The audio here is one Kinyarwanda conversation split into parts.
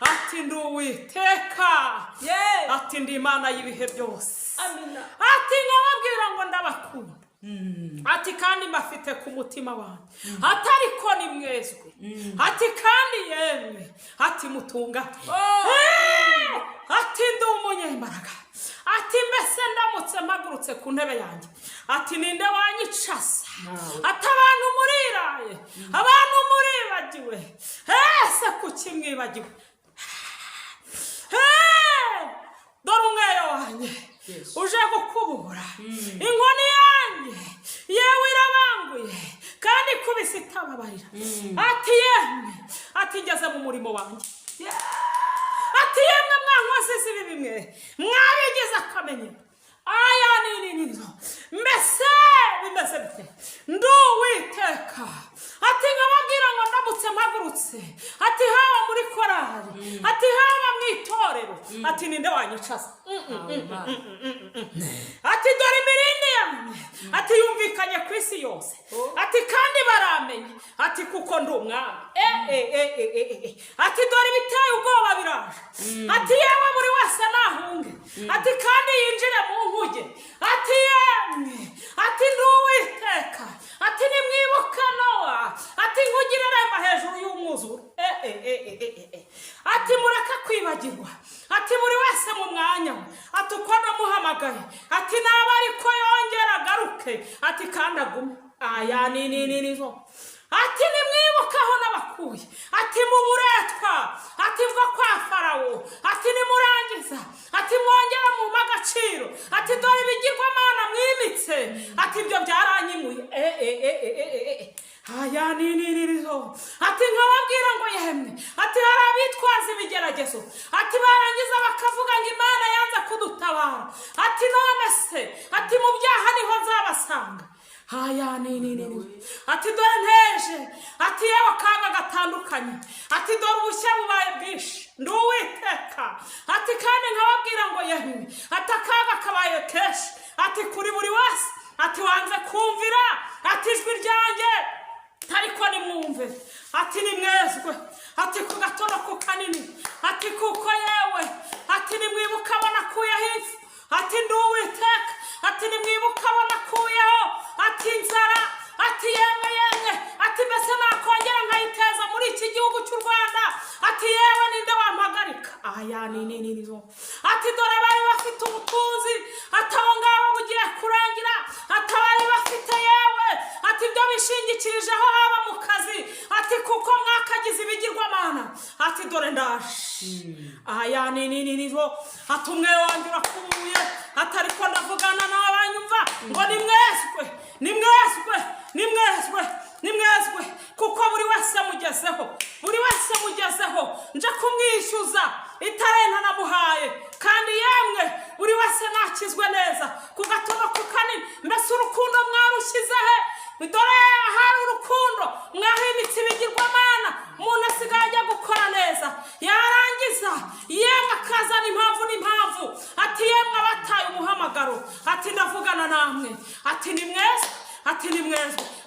ati ndi Uwiteka ati ndi Imana y'ibihe byose ati nkababwira ngo ndabakunda ati kandi mbafite ku mutima wanjye atari ko ni mwezwe ati kandi yemwe ati mutunga ati ndi umunyembaraga ati mbese ndamutse mpagurutse ku ntebe yanjye ati ninde wanyicasa ati abantu muriraye abantu muribagiwe ese kuki mwibagiwe dore umweyo wanjye uje gukubura inkoni yanjye yewe irabanguye kandi ikubise itababarira ati yemwe ati ngeze mu murimo wanjye ati yemwe mwankozi z'ibi bimwe mwabigize akamenyero aya ni mbese bimeze bite ndi Uwiteka ati nkababwira ngo ndamutse mpagurutse ati haba muri korali ati haba mu itorero ati ninde wanyicasa ati dore imirindi yanjye ati yumvikanye ku isi yose ati kandi baramenye ati kuko ndi umwami ati dore ibiteye ubwoba biraje ati yewe buri wese nahunge ati kandi yinjire mu nkuge ati yemwe ati ndi Uwiteka ati nimwibuka Nowa ati nkugire iremba hejuru y'umwuzure ati mureka kwibagirwa ati buri wese mu mwanya we ati uko namuhamagaye ati naba ariko yongera agaruke ati kandi agume aya nizo ati nimwibuka aho nabakuye ati mu buretwa ati bwo kwa Farawo ati nimurangiza ati mwongera mu magaciro ati dore ibigirwamana mwimitse ati ibyo byaranyimuye aya nizo ati nkababwira ngo yemwe ati hari abitwaza ibigeragezo ati barangiza bakavuga ngo Imana yanze kudutabara ati none se ati mu byaha niho nzabasanga aya ati dore nteje ati yewe akaga gatandukanye ati dore ubushya bubaye bwinshi ndi Uwiteka ati kandi nkababwira ngo yemwe ati akaga kabaye kenshi ati kuri buri wese ati wanze kumvira ati ijwi ryanjye ariko nimwumve ati nimwezwe ati ku gatono ku kanini ati kuko yewe ati nimwibuka nakuyeho ifu ati ndi Uwiteka ati nimwibuka nakuyeho ati inzara ati yemwe ati mbese nakongera nkayiteza muri iki gihugu cy'u Rwanda ati yewe ninde wampagarika aya nizo ati dore bari bafite ubutunzi ati abo ngabo bugiye kurangira ati bari bafite yewe ati ibyo bishingikirijeho haba mu kazi ati kuko mwakagize ibigirwamana ati dore ndaje aya nizo ati umwe wanjye urakubuye ati ariko ndavugana n'abanyumva ngo nimwezwe kuko buri wese mugezeho nje kumwishyuza itarenta namuhaye kandi yemwe buri wese nakizwe neza ku gatono ku kanini mbese urukundo mwarushyizehe dore hari urukundo mwahimitse ibigirwamana umuntu asigaye ajya gukora neza yarangiza yemwe akazana impamvu ati yemwe abataye umuhamagaro ati ndavugana namwe ati nimwezwe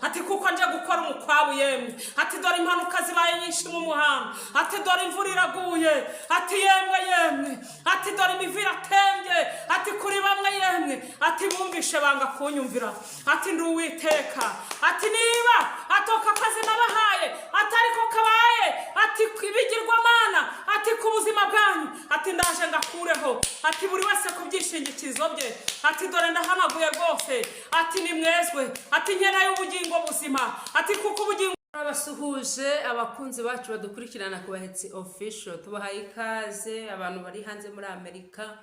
ati kuko nje gukora umukwabu yemwe ati dore impanuka zibaye nyinshi mu muhanda ati dore imvura iraguye ati yemwe ati dore imivu iratembye ati kuri bamwe yemwe ati bumvishe banga kunyumvira ati ndi Uwiteka ati niba atoka akazi nabahaye ati ariko kabaye ati ibigirwamana ati ku buzima bwanyu ati ndaje ngakureho ati buri wese ku byishingikirizo bye ati dore ndahanaguye rwose ati nimwezwe ati nkeneye ubugingo buzima ati kuko ubugingo abasuhuje abakunzi bacu badukurikirana ku Bahetsi Official tubahaye ikaze abantu bari hanze muri Amerika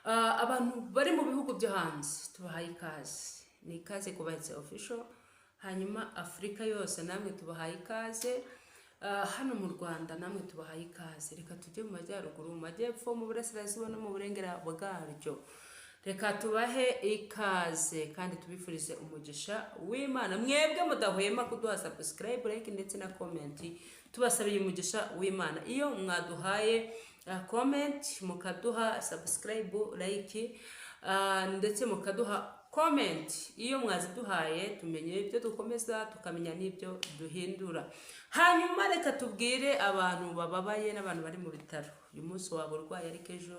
abantu bari mu bihugu byo hanze tubahaye ikaze ni ikaze ku Bahetsi Official hanyuma Afrika yose namwe tubahaye ikaze hano mu Rwanda namwe tubahaye ikaze reka tujye mu majyaruguru mu majyepfo mu burasirazuba no mu burengera bwaryo reka tubahe ikaze kandi tubifurize umugisha w'Imana mwebwe mudahwema kuduha subscribe like ndetse na comment tubasabiye umugisha w'Imana iyo mwaduhaye comment mukaduha subscribe like ndetse mukaduha comment iyo mwaziduhaye tumenye ibyo dukomeza tukamenya n'ibyo duhindura. Hanyuma reka tubwire abantu bababaye n'abantu bari mu bitaro. Uyu munsi waba urwaye ariko ejo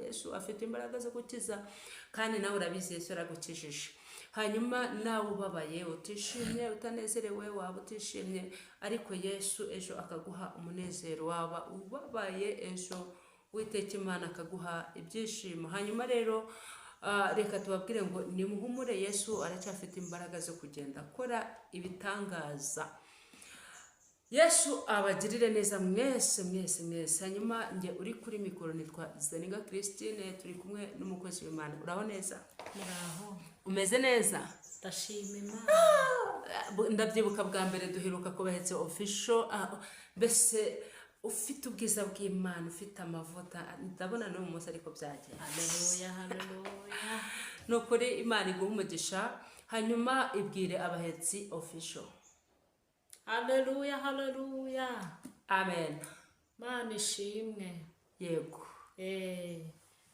Yesu afite imbaraga zo gukiza, kandi nawe urabizi Yesu aragukijije. Hanyuma nawe ubabaye, utishimye, utanezerewe, waba utishimye, ariko Yesu ejo akaguha umunezero. Waba ubabaye ejo Uwiteka Imana akaguha ibyishimo. Hanyuma rero reka tubabwire ngo nimuhumure, Yesu aracyafite imbaraga zo kugenda akora ibitangaza. Yesu abagirire neza mwese. Hanyuma nge uri kuri mikoro nitwa Zaninga Christine, turi kumwe n'umukozi w'Imana. Uraho neza? Muraho. Umeze neza? Ndashima Imana. Ndabyibuka bwa mbere duheruka ku Bahetse Official, mbese ufite ubwiza bw'Imana, ufite amavuta, ndabona no mu munsi ariko byagiye. Haleluya. Nukuri Imana iguha umugisha. Hanyuma ibwire Abahetsi Official. Haleluya. Amen. Mana ishimwe. Yego.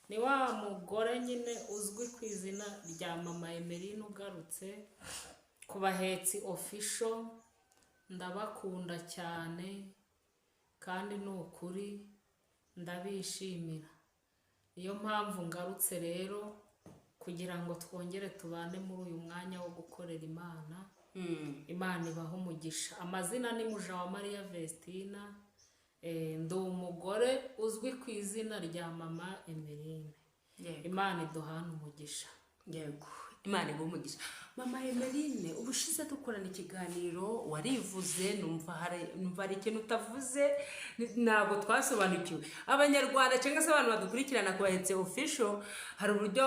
Ni wa mugore nyine uzwi ku izina rya Mama Emeline ugarutse ku Bahetsi Official. Ndabakunda cyane kandi ni ukuri ndabishimira. Niyo mpamvu ngarutse rero kugira ngo twongere tubane muri uyu mwanya wo gukorera Imana. Imana ibaho umugisha. Amazina ni Mujawamariya Vestina. Ndi umugore uzwi ku izina rya Mama Emeline. Imana iduhana umugisha. Yego. Imana iguha umugisha. Mama Emeline, ubushize dukorana ikiganiro warivuze, numva hari ikintu utavuze, ntabwo twasobanukiwe. Abanyarwanda cyangwa se abantu badukurikirana ku Bahetse Official, hari uburyo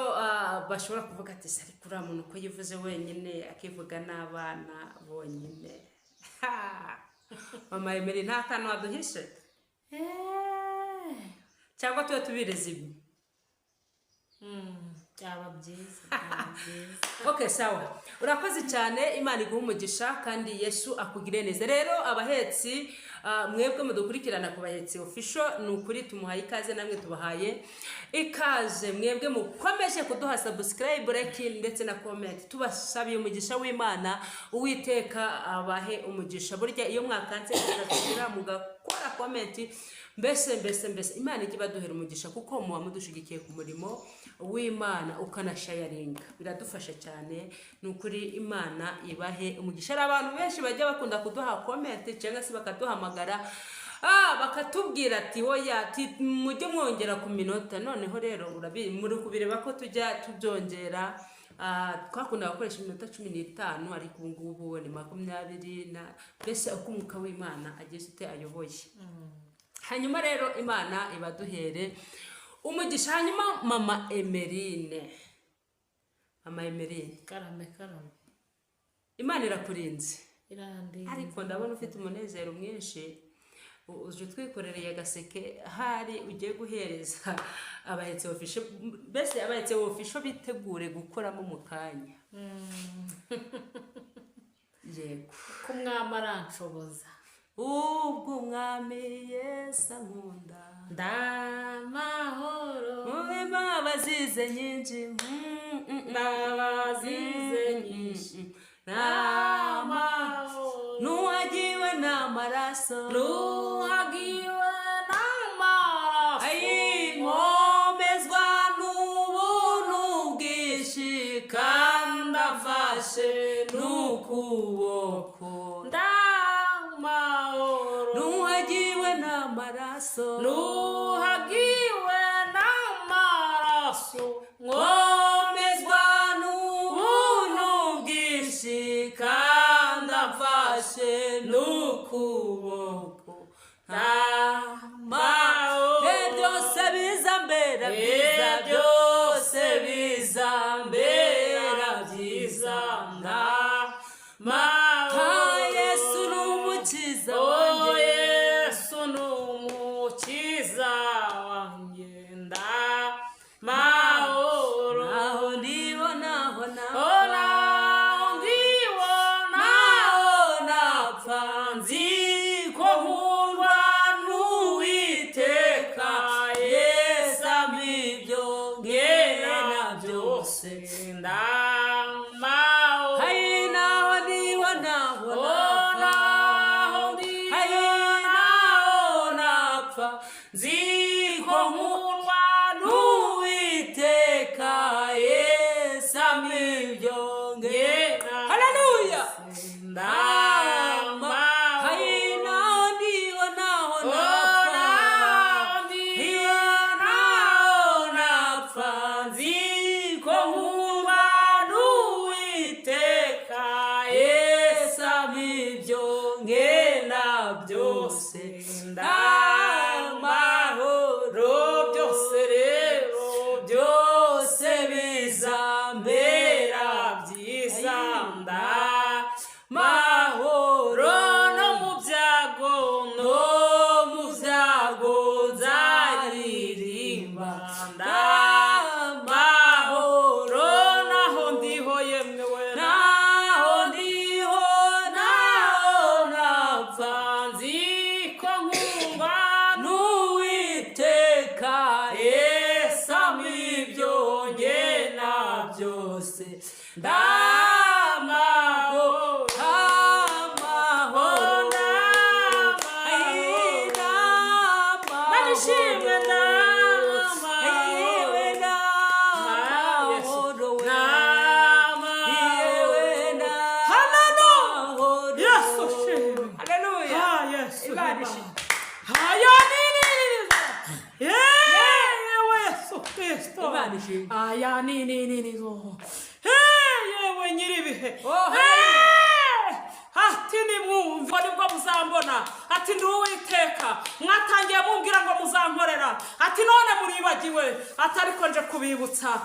bashobora kuvuga ati sari kuri muntu uko yivuze wenyine akivuga n'abana bonyine. Mama Emeline, nta kantu waduhishe? Cyangwa tuba tubireze ibi? Byaba byiza. Okay, sawa. Urakoze cyane, Imana iguha umugisha kandi Yesu akugire neza. Rero abahetsi mwebwe mudukurikirana ku Bahetsi Official, ni ukuri tumuhaye ikaze, namwe tubahaye ikaze. Mwebwe mukomeje kuduha subscribe, like ndetse na comment. Tubasabiye umugisha w'Imana, Uwiteka abahe umugisha. Burya iyo mwakanze kugira mugakora comment, mbese Imana ijye baduhera umugisha, kuko muba mudushigikiye ku murimo w'Imana ukanashayaringa, biradufasha cyane. Ni ukuri Imana ibahe umugisha. Ari abantu benshi bajya bakunda kuduha comment cyangwa se bakaduhamagara bakatubwira ati oya mujye mwongera ku minota. Noneho rero muri kubireba ko tujya tubyongera. Twakunda gukoresha iminota 15 ariko ubu ngubu ni 20 na mbese uko umwuka w'Imana ageze ute ayoboye. Hanyuma rero Imana ibaduhere umugisha. Hanyuma Mama Emeline, karame Imana irakurinze, irandinze, ariko ndabona ufite umunezero mwinshi. Uje twikorereye agaseke, hari ugiye guhereza Abahetsi Official. Mbese Abahetsi Official bitegure gukoramo mu kanya. Yego, ko Umwami aranshoboza. ubwo Umwami Yesu ankunda, ndamahoro mubima bazize nyinshi, bazize nyinshi, n'amahoro, nuhagiwe n'amaraso, nuhagiwe n'amaraso, nkomezwa n'ubuntu bwinshi, kandi afashe n'ukuboko, nuhagiwe n'amaraso, nuhagiwe n'amaraso, nkomezwa n'ubuntu bwinshi, kandi afashe n'ukuboko, byose bizambera byiza, byose bizambera byiza, Yesu ni umukiza wanjye, Yesu ni umukiza wanjye, ndamahoro, naho ndiho naho napfa, nzi ko nkundwa n'Uwiteka, Yesu ampa ibyo ngena byose, nziko nkundwa n'Uwiteka Yesu amibyo ngena haleluya ndamba hayina ndiho naho napfa nziko nkundwa n'Uwiteka Yesu amibyo ngena byose ndamahoro byose rero byose bizambera byiza ndamahoro no mu byago nzaririmba ndamahoro naho ndiho yemwe we naho napfa nziko nkundwa n'Uwiteka Yesu amibyo ngena byose aya ni zo yewe nyiribihe ati nimwumve nibwo muzambona ati ndi Uwiteka mwatangiye mumbwira ngo muzankorera ati none muribagiwe ati ariko nje kubibutsa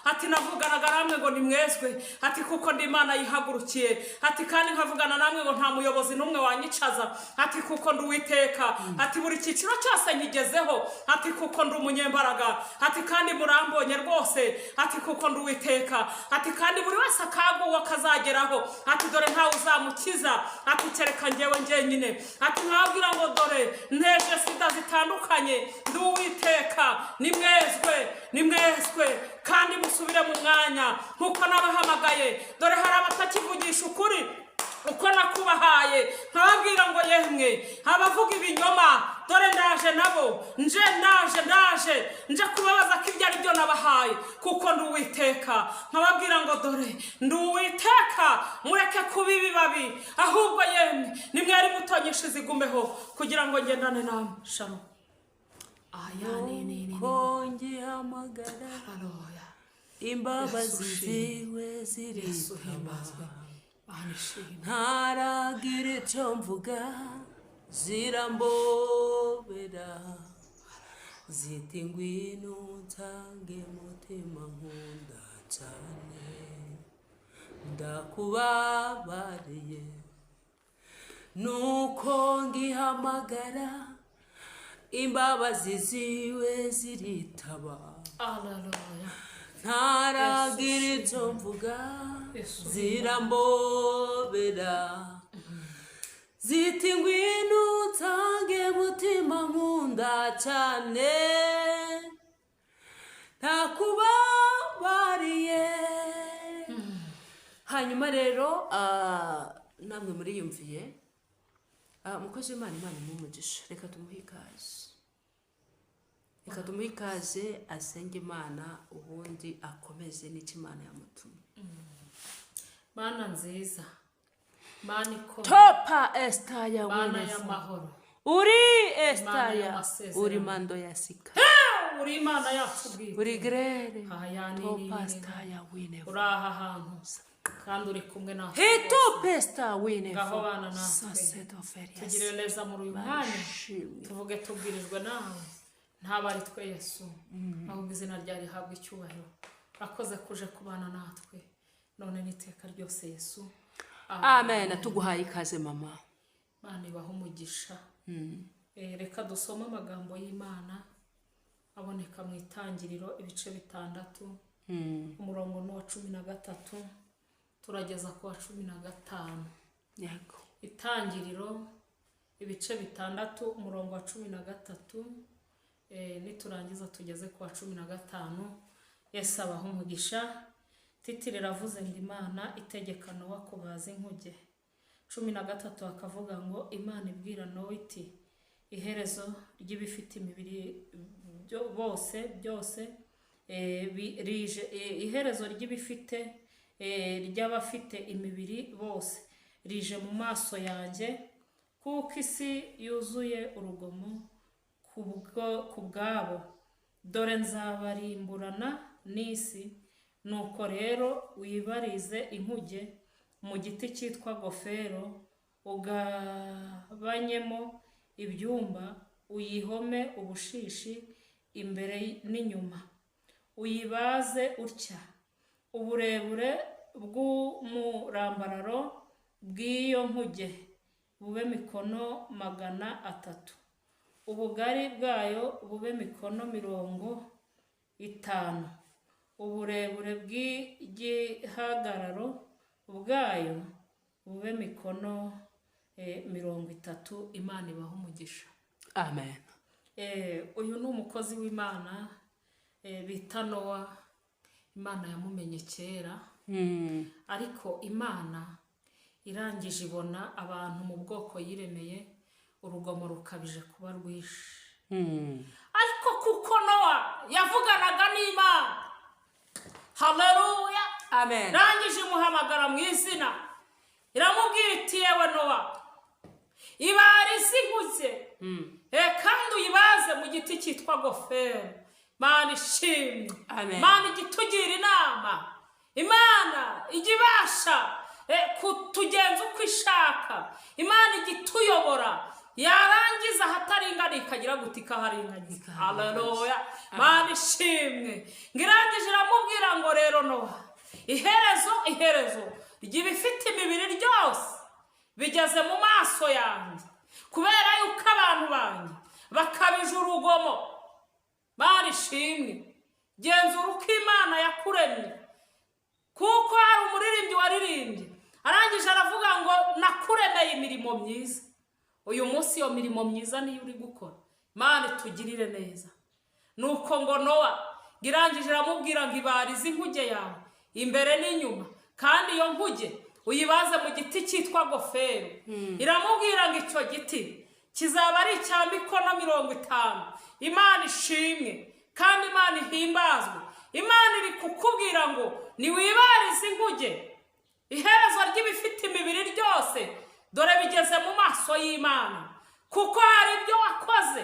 ati navuganaga namwe ngo nimwezwe ati kuko ndi Imana yihagurukiye ati kandi nkavugana namwe ngo nta muyobozi n'umwe wanyicaza ati kuko ndi Uwiteka ati buri cyiciro cyose nyigezeho ati kuko ndi umunyembaraga ati kandi murambonye rwose ati kuko ndi Uwiteka ati kandi buri wese akaguwa kazageraho ati dore ntawe uzamukiza ati kereka njyewe njyenyine ati nkabwira ngo dore nteje sida zitandukanye ndi Uwiteka nimwezwe kandi musubire mu mwanya nkuko nabahamagaye dore hari abatakivugisha ukuri uko nakubahaye nkababwira ngo yemwe abavuga ibinyoma dore ndaje nabo nje kubabaza ko ibyo ari byo nabahaye kuko ndi Uwiteka nkababwira ngo dore ndi Uwiteka mureke kuba ibibabi ahubwo yemwe nimwari mutonyesha izigumeho kugira ngo ngendane namwe shalom kongihamagara imbabazi ziwe ziritaba ntaragira icyo mvuga zirambobera ziti ngwino nsange mutima nkunda cyane ndakubabariye nuko ngihamagara imbabazi ziwe ziritaba ntaragira icyo mvuga zirambobera ziti ngwino nsange mutima nkunda cyane ntakubabariye hanyuma rero namwe muriyumviye umukozi w'Imana imumugisha reka tumuhe ikaze asenge Imana ubundi akomeze n'icyo Imana yamutumye. Mana nziza Mana ikomeye topa estaya Mana y'amahoro uri estaya uri mando ya sika uri Imana yacu bwite uri grere topa estaya wine uri aha hantu kandi uri kumwe natwe hito pesta wine ngaho bana natwe tugire neza muri uyu mwanya tuvuge tubwirijwe nawe ntabari twe Yesu ahubwo izina rya rihabwa icyubahiro akoze kuje kubana natwe none niteka ryose Yesu amen. Tuguhaye ikaze mama. Mana ibaho umugisha. Reka dusome amagambo y'Imana aboneka mu itangiriro ibice 6 umurongo wa 13 turageza ku wa 15. Yego. Itangiriro ibice 6 umurongo wa 13 niturangiza tugeze ku wa 15. Yesu abaho umugisha. Titire ravuze ngo Imana itegeka Nowa kubaza inkuge. 13 akavuga ngo Imana ibwira Nowa iti iherezo ry'ibifite imibiri byose rije, iherezo ry'ibifite ry'abafite imibiri bose rije mu maso yanjye, kuko isi yuzuye urugomo ku bwabo. Dore nzabarimburana n'isi. Nuko rero wibarize inkuge mu giti cyitwa gofero, ugabanyemo ibyumba, uyihome ubushishi imbere n'inyuma, uyibaze utya: uburebure bw'umurambararo bw'iyo nkuge bube mikono 300, ubugari bwayo bube mikono 50, uburebure bw'igihagararo bwayo bube mikono 30. Imana ibaha umugisha. Amen. Uyu ni umukozi w'Imana bita Nowa. Imana yamumenye kera, ariko Imana irangije ibona abantu mu bwoko yiremeye, urugomo rukabije kuba rwishe. Ariko kuko Nowa yavuganaga n'Imana, haleluya, amen, irangije imuhamagara mu izina, iramubwira iti: yewe Nowa, ibarize inkuge kandi uyibaze mu giti cyitwa gofero. Imana ishimwe, Imana igitugira inama, Imana igibasha kutugenza uko ishaka, Imana igituyobora, yarangiza ahataringaniye ikagira guti ikaharinganiza. Haleluya, Imana ishimwe. Ngirangije iramubwira ngo rero Nowa, iherezo ry'ibifite imibiri ryose bigeze mu maso yanjye, kubera yuko abantu banjye bakabije urugomo. Imana ishimwe. Genzura uko Imana yakuremye, kuko hari umuririmbyi waririmbye arangije aravuga ngo nakuremeye imirimo myiza. Uyu munsi iyo mirimo myiza niyo uri gukora. Imana itugirire neza. Nuko ngo Nowa ngirangije iramubwira ngo ibarize inkuge yawe imbere n'inyuma, kandi iyo nkuge uyibaze mu giti cyitwa gofero. Iramubwira ngo icyo giti kizaba ari icya mikono 50. Imana ishimwe kandi Imana ihimbazwe. Imana iri kukubwira ngo niwibarize inkuge, iherezo ry'ibifite imibiri ryose dore bigeze mu maso y'Imana, kuko hari ibyo wakoze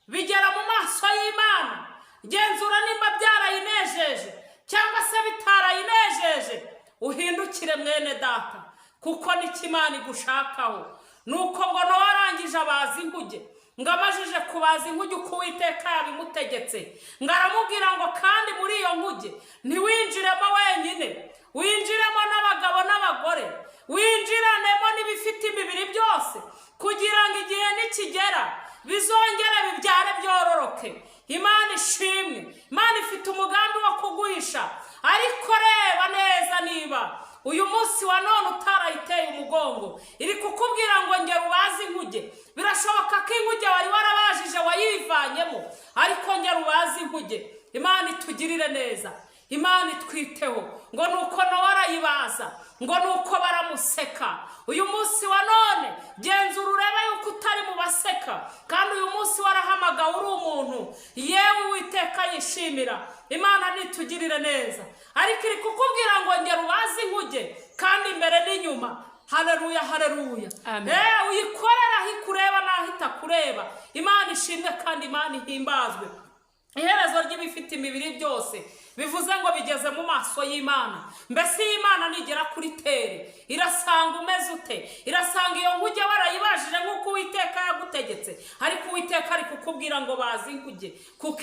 bigera mu maso y'Imana. Genzura nimba byarayinejeje cyangwa se bitarayinejeje, uhindukire mwene data, kuko n'icyo Imana igushakaho. Nuko ngo Nowa arangije abaza inkuge, ngo amajije kubaza inkuge uko Uwiteka yabimutegetse, ngo aramubwira ngo kandi muri iyo nkuge ntiwinjiremo wenyine, winjiremo n'abagabo n'abagore, winjiranemo n'ibifite imibiri byose, kugira ngo igihe nikigera bizongere bibyare byororoke. Imana ishimwe. Imana ifite umugambi wo kuguhisha, ariko reba neza niba uyu munsi wa none utarayiteye umugongo, iri kukubwira ngo ngera ubaze inkuge. Birashoboka ko inkuge wari warabajije wayivanyemo, ariko ngera ubaze inkuge. Imana itugirire neza, Imana itwiteho. Ngo nuko Nowa arayibaza, ngo nuko baramuseka. Uyu munsi wa none genzura urebe yuko utari mu baseka, kandi uyu munsi warahamagawe uri umuntu yewe Uwiteka yishimira. Imana nitugirire neza, ariko iri kukubwira ngo ngera ubaze inkuge kandi imbere n'inyuma. Haleluya, haleluya. Uyikorera aho ikureba n'aho itakureba. Imana ishimwe kandi Imana ihimbazwe. Iherezo ry'ibifite imibiri byose bivuze ngo bigeze mu maso y'Imana. Mbese y'Imana nigera kuri tere irasanga umeze ute? Irasanga iyo nkuge warayibajije nk'uko Uwiteka yagutegetse, ariko Uwiteka ari kukubwira ngo bazi inkuge, kuko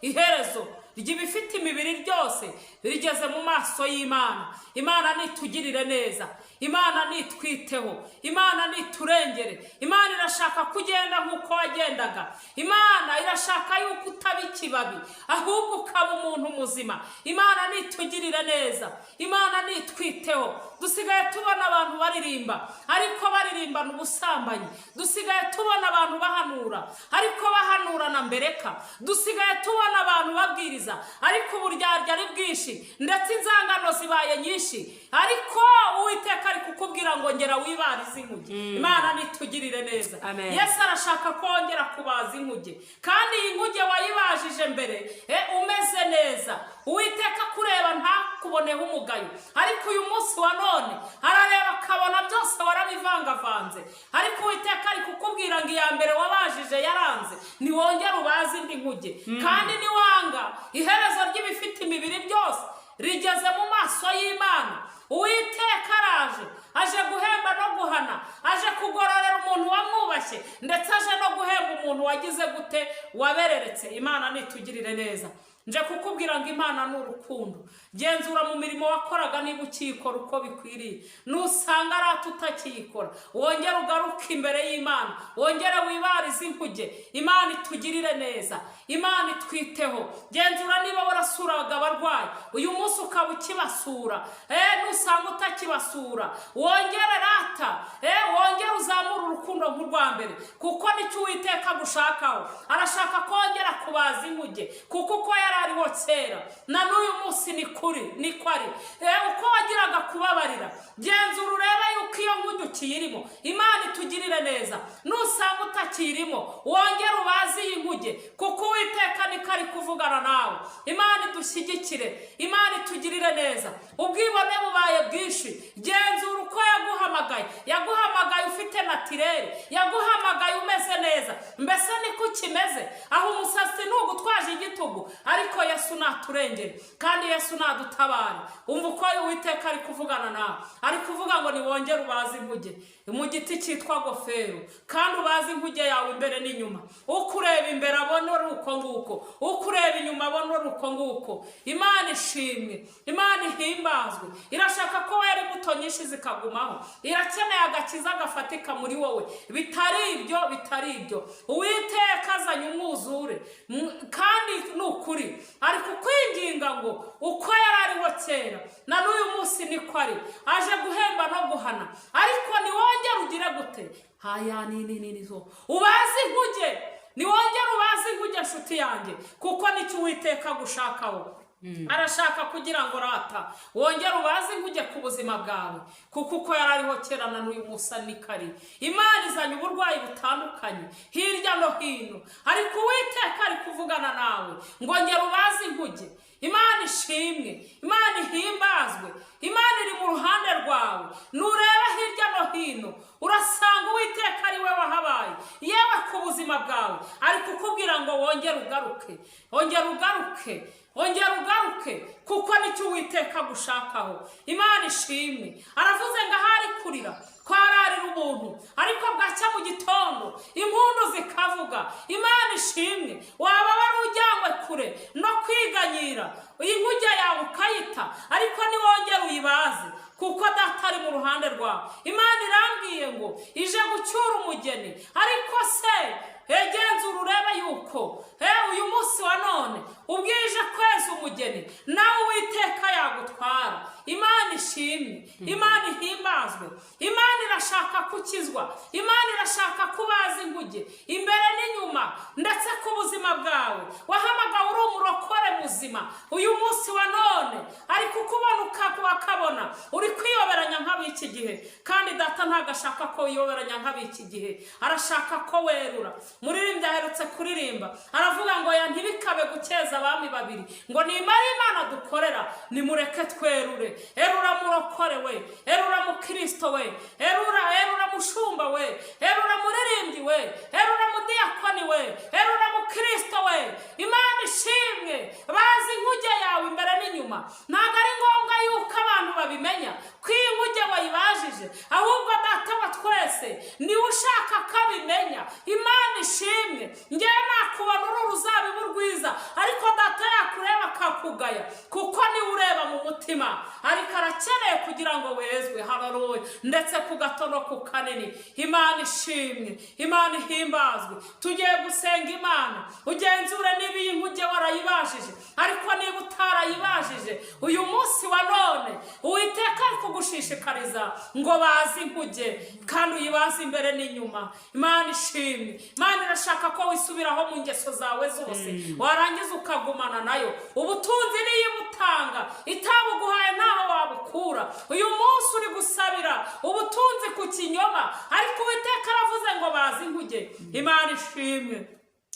iherezo ry'ibifite imibiri ryose rigeze mu maso y'Imana. Imana nitugirire neza, Imana nitwiteho, Imana niturengere. Imana irashaka kugenda nk'uko wagendaga. Imana irashaka yuko utaba ikibabi, ahubwo ukaba umuntu muzima. Imana nitugirire neza, Imana nitwiteho. Dusigaye tubona abantu baririmba, ariko baririmbana ubusambanyi. Dusigaye tubona abantu bahanura, ariko bahanurana mbereka. Dusigaye tubona abantu babwiriza, ariko uburyarya ari bwinshi, ndetse inzangano zibaye nyinshi. Ariko Uwiteka ari kukubwira ngo ngera wibarize inkuge. Imana nitugirire neza. Amen. Yesu arashaka kongera kubaza inkuge, kandi iyi nkuge wayibajije mbere umeze neza, Uwiteka kureba ntakuboneho umugayo, ariko uyu munsi wa none arareba akabona byose warabivangavanze, ariko Uwiteka ari kukubwira ngo iya mbere wabajije yaranze, niwongere ubaze indi nkuge. Kandi niwanga, iherezo ry'ibifite imibiri byose rigeze mu maso y'Imana. Uwiteka araje, aje guhemba no guhana, aje kugororera umuntu wamwubashye, ndetse aje no guhemba umuntu wagize gute, wabereretse. Imana nitugirire neza. Nje kukubwira ngo Imana ni urukundo. Genzura mu mirimo wakoraga niba ukiyikora uko bikwiriye, nusanga ari tutakiyikora, wongere ugaruke imbere y'Imana, wongere wibarize inkuge. Imana itugirire neza, Imana itwiteho. Genzura niba warasuraga abarwayi uyu munsi ukaba ukibasura, nusanga utakibasura, wongere rata, wongere uzamura urukundo nk'urwa mbere, kuko nicyo Uwiteka gushakaho. Arashaka kongera kubaza inkuge, kuko uko yarariho kera na n'uyu munsi niko ari. Uko wagiraga kubabarira, genzura urebe yuko iyo nkuge ukiyirimo. Imana itugirire neza. Nusanga utakirimo, wongere ubaze iyi nkuge, kuko Uwiteka niko ari kuvugana nawe. Imana idushyigikire, Imana itugirire neza. Ubwibone bubaye bwinshi, genzura uko yaguhamagaye ufite natirere, yaguhamagaye umeze neza. Mbese niko ukimeze, aho umusatsi ntugutwaje igitugu, ariko Yesu naturengere kandi Yesu nadutabare. Umva uko Uwiteka ari kuvugana nawe, ari kuvuga ngo niwongere ubaze inkuge mu giti cyitwa gofero, kandi ubaze inkuge yawe imbere n'inyuma. Ukureba imbere abone ari uko nguko, ukureba inyuma abone ari uko nguko. Imana ishimwe, Imana ihimbazwe. Irashaka ko wera imbuto nyinshi zikagumaho, irakeneye agakiza gafatika muri wowe. Bitari ibyo Uwiteka azanye umwuzure, kandi nukuri ari kukwinginga ngo uko yarariho kera na n'uyu munsi niko ari, aje guhemba no guhana. Ariko niwongere ugire gute, ubaze inkuge, niwongere ubaze inkuge nshuti yanjye, kuko nicyo Uwiteka gushakaho. Arashaka kugira ngo rata wongere ubaze inkuge ku buzima bwawe, kuko uko yarariho kera na n'uyu munsi niko ari. Imana izanye uburwayi butandukanye hirya no hino, ariko Uwiteka ari kuvugana nawe ngo ngera ubaze inkuge. Imana ishimwe, Imana ihimbazwe, Imana iri mu ruhande rwawe. Nureba hirya no hino urasanga Uwiteka ari we wahabaye, yewe ku buzima bwawe ari kukubwira ngo wongere ugaruke, ongera ugaruke, kuko nicyo Uwiteka gushakaho. Imana ishimwe. Aravuze ngo ahari kurira kwararira umuntu, ariko bwacya mu gitondo impundu zikavuga. Imana ishimwe. Waba wari ujyanywe kure no kwiganyira, inkuge yawe ukayita, ariko niwongere uyibaze, kuko data ari mu ruhande rwawe. Imana irambwiye ngo ije gucyura umugeni, ariko se genzura urebe yuko uyu munsi wa none ubwije kweza umugeni, nawe Uwiteka yagutwara. Imana ishimwe, Imana ihimbazwe. Imana irashaka kukizwa, Imana irashaka kubaza inkuge imbere n'inyuma, ndetse ku buzima bwawe. Wahamagawe uri umurokore muzima, uyu munsi wa none ari kukubona ukabona uri kwiyoberanya nk'ab'iki gihe, kandi data ntabwo ashaka ko wiyoberanya nk'ab'iki gihe, arashaka ko werura. Muririmbyi aherutse kuririmba aravuga ngo ntibikabe gukeza abami babiri, ngo nimara Imana dukorera nimureke twerure. Erura murokore we, erura mukristo we, erura mushumba we, erura muririmbyi we, erura mudiyakoni we, erura mukristo we. Imana ishimwe. Bazi inkuge yawe imbere n'inyuma. Ntabwo ari ngombwa yuko abantu babimenya ko iyi nkuge wayibajije, ahubwo data wa twese niwe ushaka ko abimenya. Imana ishimwe. Ngewe nakubona uru ruzabibu rwiza, ariko data yakureba akakugaya, kuko niwe ureba mu mutima, ariko arakeneye kugira ngo wezwe. Haleluya. Ndetse ku gato no ku kanini. Imana ishimwe, Imana ihimbazwe. Tugiye gusenga Imana. Ugenzure niba iyi nkuge warayibajije, ariko niba utarayibajije, uyu munsi wa none Uwiteka ari kugushishikariza ngo baze inkuge, kandi uyibaze imbere n'inyuma. Imana ishimwe. Imana irashaka ko wisubiraho mu ngeso zawe zose, warangiza ukagumana nayo. Ubutunzi niyo ibutanga, itabuguhaye ntaho wabukura. Uyu munsi uri gusabira ubutunzi ku kinyoma, ariko Uwiteka aravuze ngo bazi inkuge. Imana ishimwe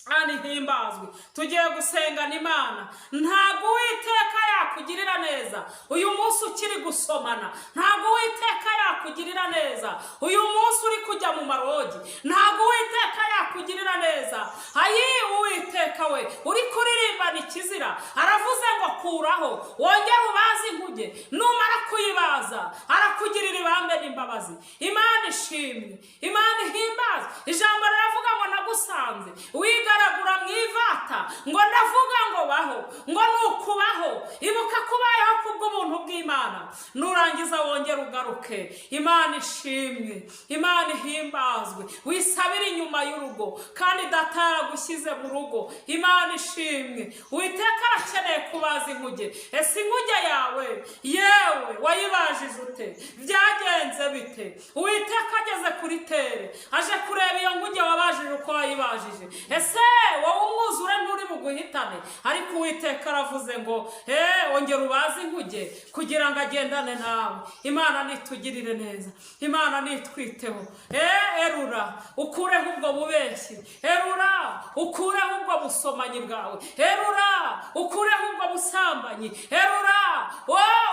kandi himbazwe. Tugiye gusengana Imana. Ntabwo Uwiteka yakugirira neza uyu munsi ukiri gusomana, ntabwo Uwiteka yakugirira neza uyu munsi uri kujya mu marogi, ntabwo Uwiteka yakugirira neza. Ayi Uwiteka we uri kuririmbana ikizira, aravuze ngo kuraho wongere ubaze inkuge. Numara kuyibaza arakugirira ibambe n'imbabazi. Imana ishimwe, Imana ihimbaze. Ijambo riravuga ngo nagusanze wigaragura mu ivata, ngo ndavuga ngo baho, ngo nukubaho. Ibuka kubayeho kubw'ubuntu bw'Imana, nurangiza wongere ugaruke. Imana ishimwe, Imana ihimbazwe. Wisabire inyuma y'urugo kandi data yaragushyize mu rugo. Imana ishimwe. Uwiteka arakeneye kubaza inkuge. Ese inkuge yawe yewe wayibajije ute? Byagenze bite? Uwiteka ageze kuri tere, aje kureba iyo nkuge wabajije uko wayibajije. Ese wowe umwuzure nturi buguhitane, ariko Uwiteka aravuze ngo ongera ubaze inkuge kugira ngo agendane nawe. Imana nitugirire neza, Imana nitwiteho. Erura ukureho ubwo bubeshyi, erura ukureho ubwo busomanyi bwawe, erura ukureho ubwo busambanyi, erura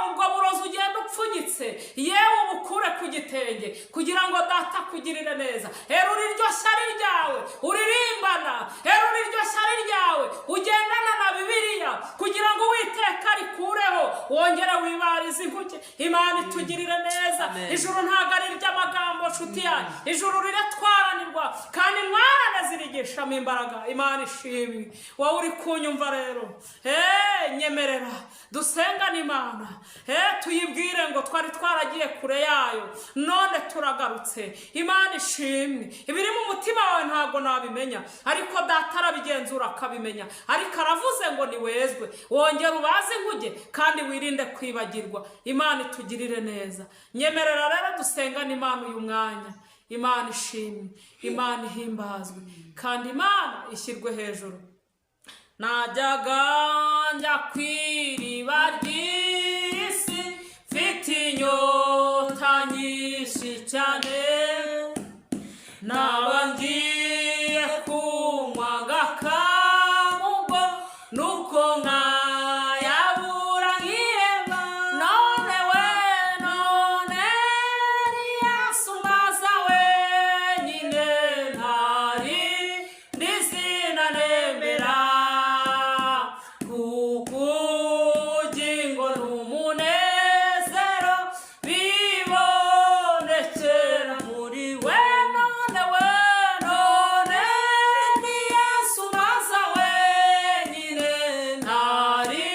ubwo burozi ugenda upfunyitse, yewe ubukure ku gitenge kugira ngo data akugirire neza. Erura iryo shyari ryawe uririmbana, erura iryo shyari ryawe ugendana na Bibiliya kugira ngo Uwiteka rikureho, wongere wibarize inkuge. Imana itugirire neza. Ijuru ntabwo ari iry'amagambo nshuti yanyu, ijuru riratwaranirwa kandi mwana zirigishamo imbaraga. Imana ishimwe. Wowe uri kunyumva rero, nyemerera dusengane Imana, tuyibwire ngo twari twaragiye kure yayo, none turagarutse. Imana ishimwe. Ibiri mu mutima wawe ntabwo nabimenya, ariko data arabigenzura akabimenya. Ariko aravuze ngo niwezwe wongere ubaze inkuge kandi wirinde kwibagirwa. Imana itugirire neza. Nyemerera rero dusengane Imana uyu mwanya. Imana ishimwe, Imana ihimbazwe kandi Imana ishyirwe hejuru. Najyaga njya kw'iriba ry'isi mfite inyota nyinshi cyane, naba ngiye kunywa agakamugwa nuko nkayabura nkiheba. None we none Yesu maza wenyine, ntari ndizina nemera, kuko ubugingo n'umunezero bibonekera muri we. None we none ni Yesu maza wenyine, ntari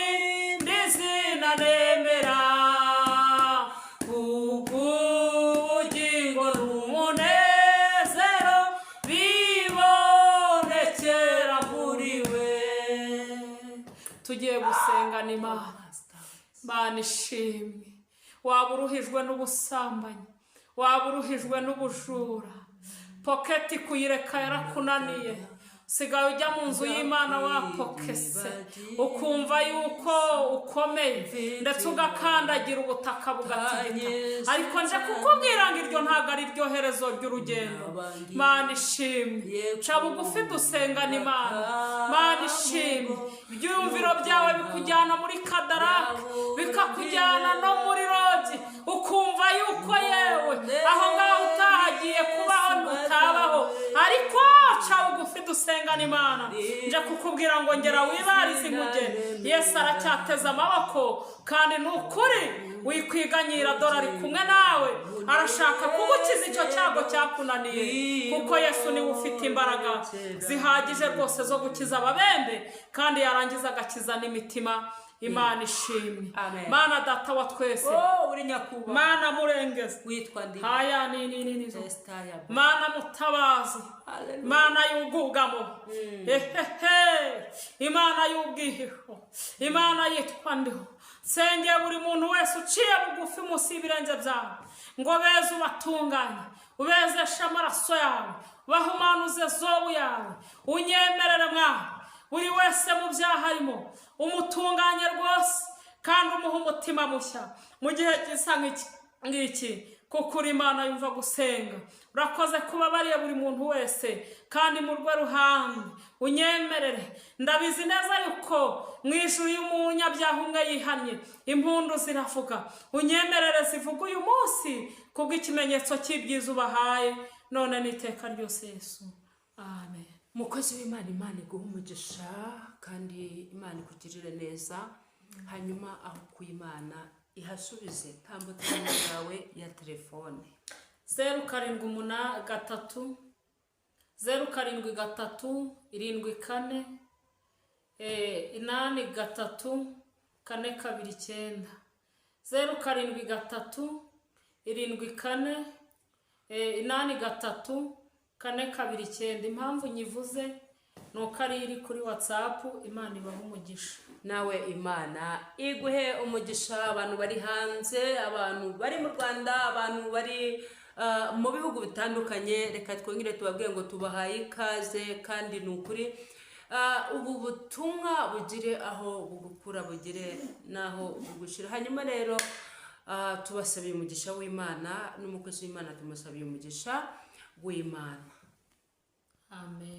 ndizina nemera, kuko ubugingo n'umunezero bibonekera muri we. Tugiye gusengana Imana. Imana ishimwe. Waba uruhijwe n'ubusambanyi, waba uruhijwe n'ubujura, poketi kuyireka yarakunaniye, sigaye ujya mu nzu y'Imana wapokese, ukumva yuko ukomeye ndetse ugakandagira ubutaka bugatigita. Ariko nje kukubwira ngo iryo ntabwo ari ryo herezo ry'urugendo. Imana ishimwe. Ca bugufi dusengana Imana. Imana ishimwe. Ibyumviro byawe bikujyana muri kadaraka, bikakujyana no muri rogi, ukumva yuko yewe aho ngaho utahagiye kubaho ntutabaho. Ariko ca bugufi dusengana Imana. Nje kukubwira ngo ngera wibarize inkuge. Yesu aracyateza amaboko kandi nukuri wikwiganyira, dore ari kumwe nawe, arashaka kugukiza icyo cyago cyakunaniye, kuko Yesu niwe ufite imbaraga zihagije rwose zo gukiza ababembe, kandi yarangiza agakiza n'imitima imana ishimwe. Amen. Mana data wa twese, uri nyakubahwa, mana murengezi, witwa ndi haya ni Estaya, mana mutabazi, mana y'ubwugamo, imana y'ubwihisho, imana yitwa ndiho. Senge buri muntu wese uciye bugufi munsi y'ibirenge byawe, ngo beze ubatunganye, ubezeshe amaraso yawe, bahumanuze zobu yawe, unyemerere mwana buri wese mu byaha arimo, umutunganye rwose kandi umuha umutima mushya mu gihe gisa ngiki, kuko uri Imana yumva gusenga. Urakoze kuba bariye buri muntu wese kandi mu rwe ruhande, unyemerere. Ndabizi neza yuko mu ijuru y'umunyabyaha umwe yihannye impundu ziravuga, unyemerere zivuga uyu munsi kubw'ikimenyetso cy'ibyiza ubahaye none n'iteka ryose Yesu, amen. Mukozi w'Imana, Imana iguha umugisha kandi Imana ikugirire neza, hanyuma aho kuyimana ihasubize. Tambutsa nimero yawe ya telefone: 0783 073 74 83 429 073 74 83 429. Impamvu nyivuze nuko ari iri kuri WhatsApp. Imana ibaha umugisha. Nawe Imana iguhe umugisha. Abantu bari hanze, abantu bari mu Rwanda, abantu bari mu bihugu bitandukanye, reka twongere tubabwiye ngo tubahaye ikaze kandi ni ukuri ubu butumwa bugire aho bugukura, bugire naho bugushira. Hanyuma rero tubasabiye umugisha w'Imana, n'umukozi w'Imana tumusabiye umugisha w'Imana. Amen.